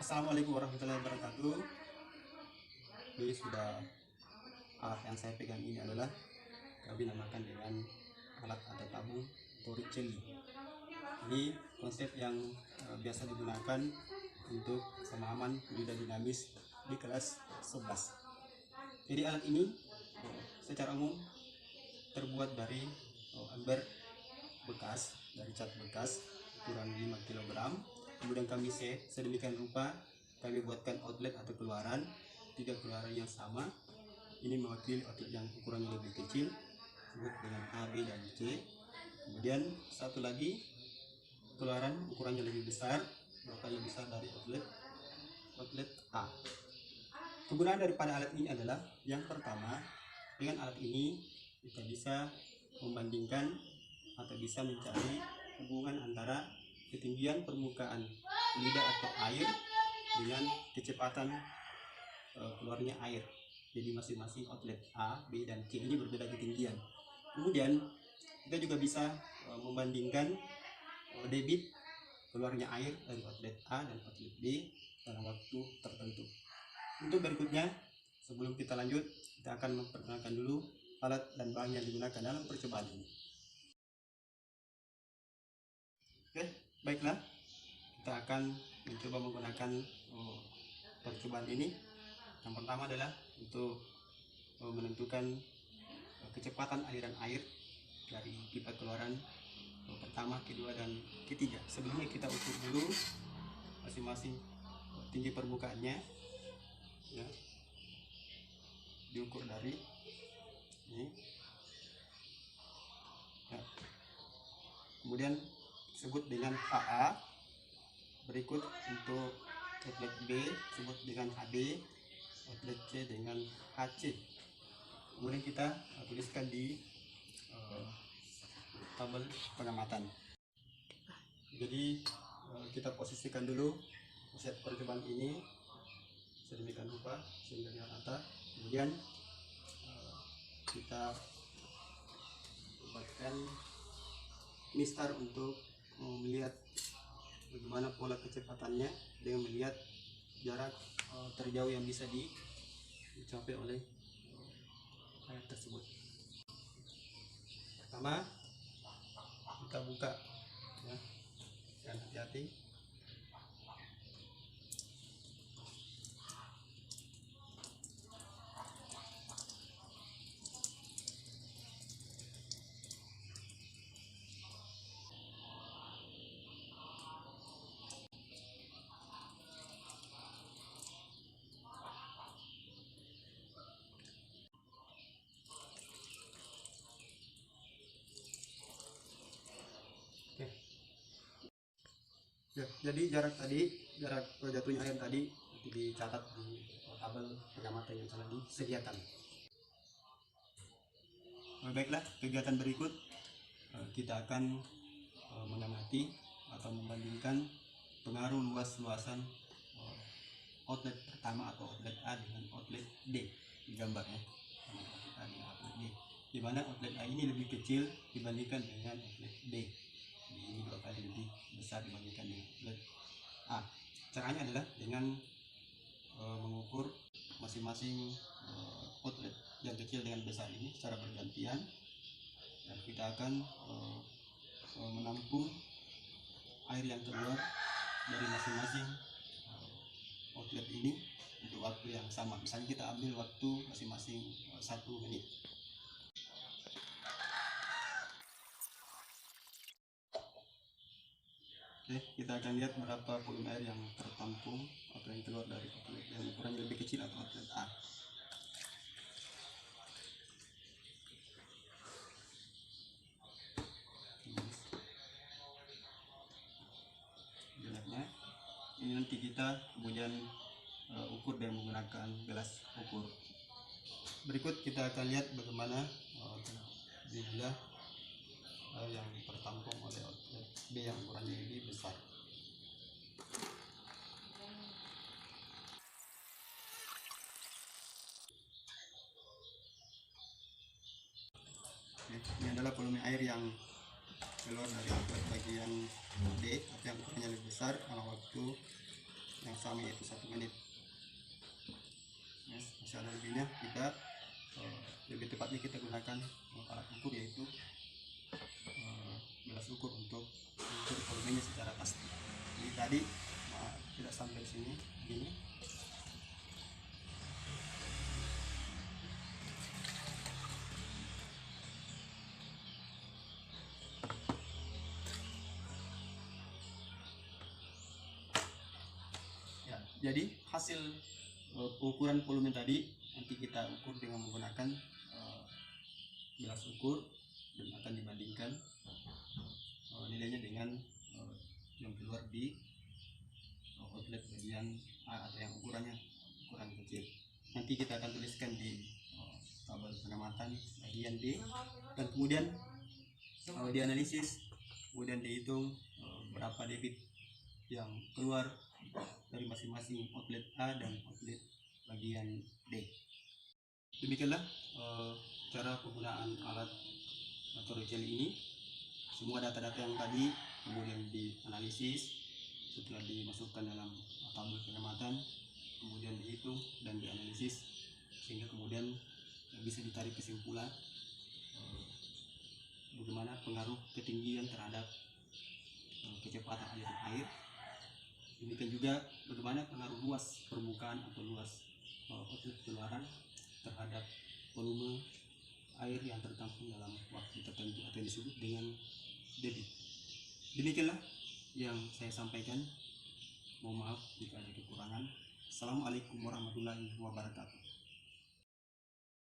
Assalamualaikum warahmatullahi wabarakatuh. Ini sudah alat yang saya pegang ini adalah kami namakan dengan alat atau tabung Torricelli. Ini konsep yang biasa digunakan untuk pemahaman fluida dinamis di kelas 11. Jadi alat ini secara umum terbuat dari ember bekas, dari cat bekas ukuran 5 kg. Kemudian kami sedemikian rupa kami buatkan outlet atau keluaran, 3 keluaran yang sama. Ini mewakili outlet yang ukurannya lebih kecil, disebut dengan A, B, dan C. Kemudian satu lagi keluaran ukurannya lebih besar, berapa lebih besar dari outlet A. Kegunaan daripada alat ini adalah yang pertama, dengan alat ini kita bisa membandingkan atau bisa mencari hubungan antara ketinggian permukaan fluida atau air dengan kecepatan keluarnya air. Jadi masing-masing outlet A, B, dan C ini berbeda ketinggian. Kemudian kita juga bisa membandingkan debit keluarnya air dari outlet A dan outlet B dalam waktu tertentu. Untuk berikutnya, sebelum kita lanjut, kita akan memperkenalkan dulu alat dan bahan yang digunakan dalam percobaan ini. Oke, baiklah, kita akan mencoba menggunakan percobaan ini. Yang pertama adalah untuk menentukan kecepatan aliran air dari pipa keluaran pertama, kedua, dan ketiga. Sebelumnya kita ukur dulu masing-masing tinggi permukaannya, ya. Diukur dari ini, ya. Kemudian sebut dengan AA. Berikut untuk outlet B sebut dengan HB, outlet C dengan HC. Kemudian kita tuliskan di tabel pengamatan. Jadi kita posisikan dulu set percobaan ini sedemikian rupa sehingga dia rata. Kemudian kita buatkan mistar untuk melihat bagaimana pola kecepatannya dengan melihat jarak terjauh yang bisa dicapai oleh air tersebut. Pertama, kita buka, ya, dan hati-hati. Ya, jadi jarak jatuhnya air tadi dicatat di tabel pengamatan yang telah disediakan. Baiklah, kegiatan berikut kita akan mengamati atau membandingkan pengaruh luas-luasan outlet pertama atau outlet A dengan outlet D di gambarnya. Outlet A dengan outlet D, di mana outlet A ini lebih kecil dibandingkan dengan outlet D. Ini 2 kali lebih besar dibandingkan dengan outlet A. Caranya adalah dengan mengukur masing-masing outlet yang kecil dengan besar ini secara bergantian, dan kita akan menampung air yang keluar dari masing-masing outlet ini untuk waktu yang sama. Misalnya kita ambil waktu masing-masing 1 menit. Oke, kita akan lihat berapa volume air yang tertampung atau yang keluar dari outlet yang ukurannya lebih kecil atau outlet A. Ini nanti kita kemudian ukur dengan menggunakan gelas ukur. Berikut kita akan lihat bagaimana jumlah yang tertampung oleh outlet B yang ukurannya lebih besar. Ini adalah volume air yang keluar dari outlet bagian D yang ukurannya lebih besar dalam waktu yang sama, yaitu 1 menit. Masih ada lebihnya, kita lebih tepatnya kita gunakan alat ukur, yaitu gelas ukur untuk mengukur volumenya secara pasti. Ini tadi tidak sampai sini begini. Ya, jadi hasil ukuran volume tadi nanti kita ukur dengan menggunakan gelas ukur, dan akan dibandingkan nilainya dengan yang keluar di outlet bagian A, atau yang ukuran kecil. Nanti kita akan tuliskan di tabel pengamatan bagian D, dan kemudian dianalisis, kemudian dihitung berapa debit yang keluar dari masing-masing outlet A dan outlet bagian D. Demikianlah cara penggunaan alat torricelli ini. Semua data-data yang tadi kemudian dianalisis, setelah dimasukkan dalam tabel pengamatan, kemudian dihitung dan dianalisis, sehingga kemudian bisa ditarik kesimpulan bagaimana pengaruh ketinggian terhadap kecepatan aliran air. Demikian juga bagaimana pengaruh luas permukaan atau luas outlet keluaran terhadap volume air yang tertampung dalam waktu tertentu, atau yang disebut dengan debit. Demikianlah yang saya sampaikan. Mohon maaf jika ada kekurangan. Assalamualaikum warahmatullahi wabarakatuh.